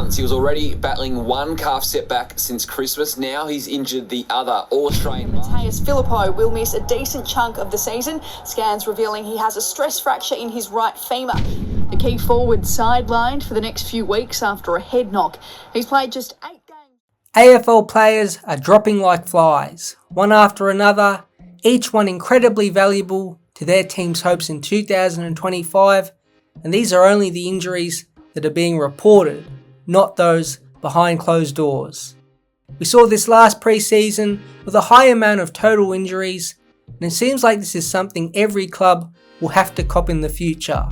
months. He was already battling one calf setback since Christmas. Now he's injured the other. All-Australian Matthias Filippo will miss a decent chunk of the season. Scans revealing he has a stress fracture in his right femur. The key forward sidelined for the next few weeks after a head knock. He's played just 8 games. AFL players are dropping like flies, one after another, each one incredibly valuable to their team's hopes in 2025, and these are only the injuries that are being reported, not those behind closed doors. We saw this last pre-season with a high amount of total injuries, and it seems like this is something every club will have to cop in the future.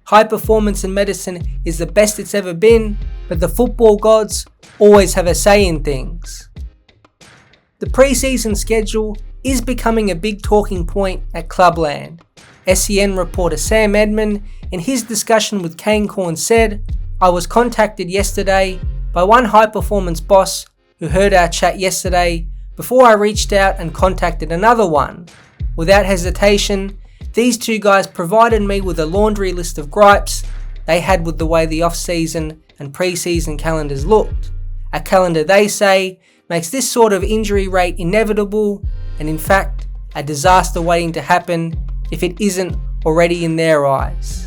High performance in medicine is the best it's ever been, but the football gods always have a say in things. The pre-season schedule is becoming a big talking point at Clubland. SEN reporter Sam Edmund, in his discussion with Kane Corn, said, "I was contacted yesterday by one high-performance boss who heard our chat yesterday before I reached out and contacted another one. Without hesitation, these two guys provided me with a laundry list of gripes they had with the way the off-season and pre-season calendars looked. A calendar, they say, makes this sort of injury rate inevitable and in fact a disaster waiting to happen if it isn't already in their eyes."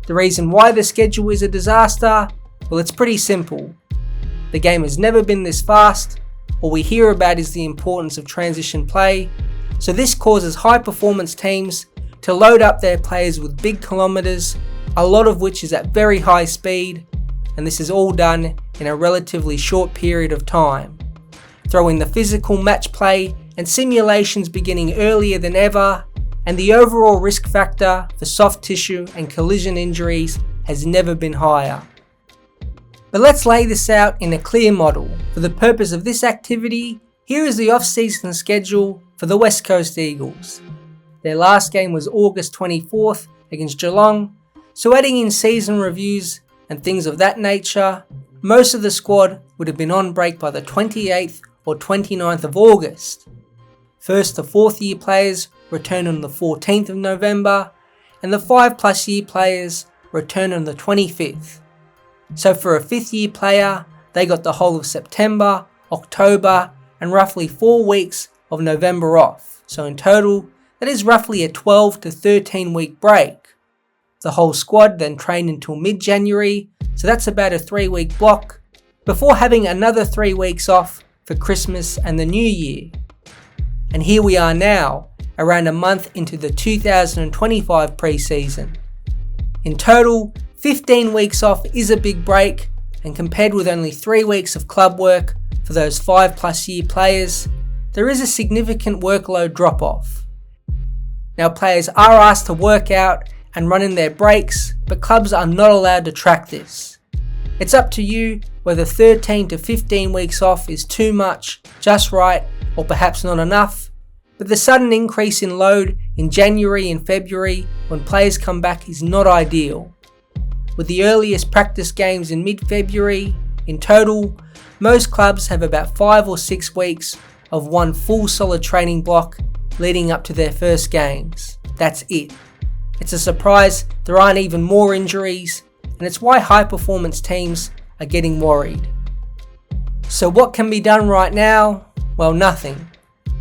The reason why the schedule is a disaster? Well, it's pretty simple. The game has never been this fast. All we hear about is the importance of transition play, so this causes high performance teams to load up their players with big kilometres, a lot of which is at very high speed, and this is all done in a relatively short period of time. Throw in the physical match play and simulations beginning earlier than ever, and the overall risk factor for soft tissue and collision injuries has never been higher. But let's lay this out in a clear model. For the purpose of this activity, here is the off-season schedule for the West Coast Eagles. Their last game was August 24th against Geelong, so adding in season reviews and things of that nature, most of the squad would have been on break by the 28th or 29th of August. First to fourth year players return on the 14th of November, and the 5+ year players return on the 25th. So for a 5th year player, they got the whole of September, October, and roughly 4 weeks of November off. So in total, that is roughly a 12 to 13 week break. The whole squad then trained until mid-January, so that's about a 3-week block, before having another 3 weeks off for Christmas and the New Year. And here we are now, around a month into the 2025 pre-season. In total, 15 weeks off is a big break, and compared with only 3 weeks of club work for those 5+ year players, there is a significant workload drop-off. Now, players are asked to work out and run in their breaks, but clubs are not allowed to track this. It's up to you whether 13 to 15 weeks off is too much, just right, or perhaps not enough, but the sudden increase in load in January and February when players come back is not ideal. With the earliest practice games in mid-February, in total, most clubs have about 5 or 6 weeks of one full solid training block leading up to their first games. That's it. It's a surprise there aren't even more injuries, and it's why high performance teams are getting worried. So what can be done right now? Well, nothing.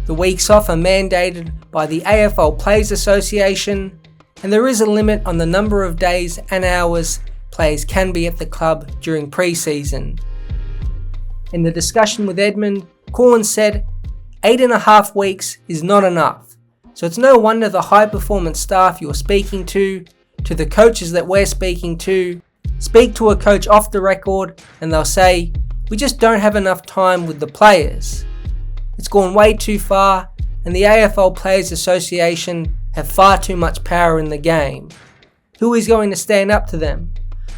The weeks off are mandated by the AFL Players Association, and there is a limit on the number of days and hours players can be at the club during pre-season. In the discussion with Edmund, Corn said 8.5 weeks is not enough, so it's no wonder the high performance staff you're speaking to the coaches that we're speaking to, speak to a coach off the record and they'll say, "We just don't have enough time with the players. It's gone way too far, and the AFL Players Association have far too much power in the game. Who is going to stand up to them?"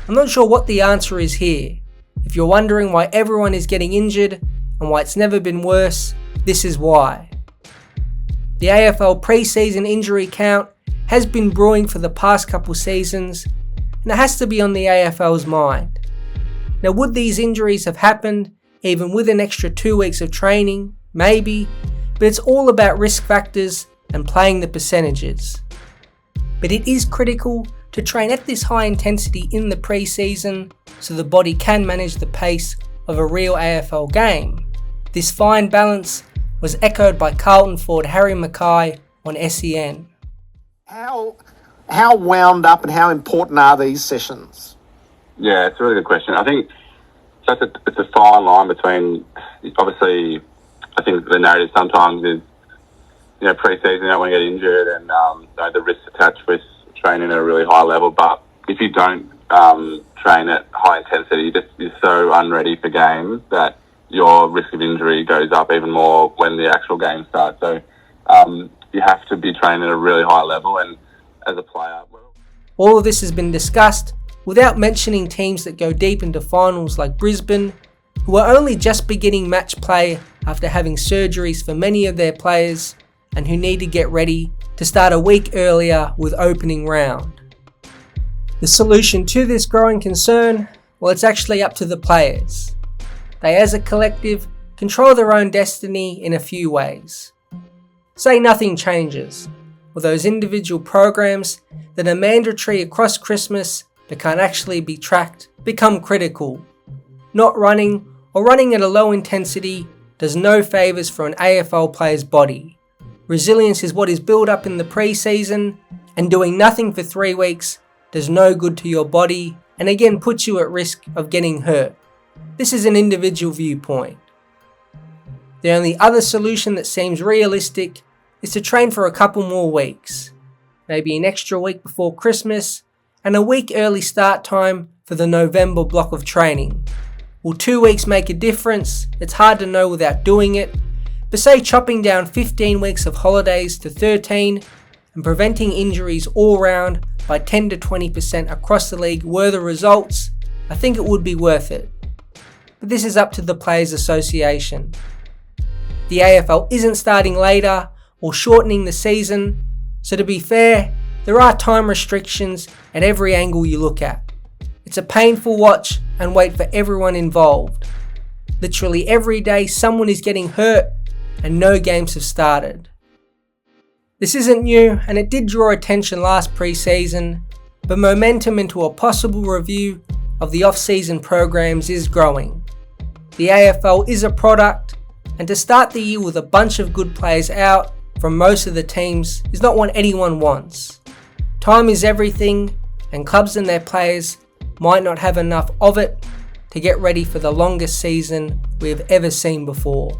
I'm not sure what the answer is here. If you're wondering why everyone is getting injured and why it's never been worse, this is why. The AFL pre-season injury count has been brewing for the past couple seasons, and it has to be on the AFL's mind. Now, would these injuries have happened even with an extra 2 weeks of training? Maybe, but it's all about risk factors and playing the percentages. But it is critical to train at this high intensity in the pre-season so the body can manage the pace of a real AFL game. This fine balance was echoed by Carlton forward Harry Mackay on SEN. How wound up and how important are these sessions? Yeah, it's a really good question. I think it's a fine line between, obviously, I think the narrative sometimes is, pre-season, you don't want to get injured and the risks attached with training at a really high level. But if you don't train at high intensity, you're so unready for games that your risk of injury goes up even more when the actual game starts. So you have to be trained at a really high level, and as a player... All of this has been discussed without mentioning teams that go deep into finals like Brisbane, who are only just beginning match play after having surgeries for many of their players and who need to get ready to start a week earlier with opening round. The solution to this growing concern? Well, it's actually up to the players. They, as a collective, control their own destiny in a few ways. Say nothing changes, or those individual programs that are mandatory across Christmas but can't actually be tracked become critical. Not running or running at a low intensity does no favours for an AFL player's body. Resilience is what is built up in the pre-season, and doing nothing for 3 weeks does no good to your body and again puts you at risk of getting hurt. This is an individual viewpoint. The only other solution that seems realistic is to train for a couple more weeks, maybe an extra week before Christmas and a week early start time for the November block of training. Will 2 weeks make a difference? It's hard to know without doing it, but say chopping down 15 weeks of holidays to 13 and preventing injuries all round by 10 to 20% across the league were the results, I think it would be worth it. But this is up to the Players Association. The AFL isn't starting later or shortening the season, so to be fair, there are time restrictions at every angle you look at. It's a painful watch and wait for everyone involved. Literally every day someone is getting hurt and no games have started. This isn't new and it did draw attention last pre-season, but momentum into a possible review of the off-season programs is growing. The AFL is a product, and to start the year with a bunch of good players out from most of the teams is not what anyone wants. Time is everything, and clubs and their players might not have enough of it to get ready for the longest season we have ever seen before.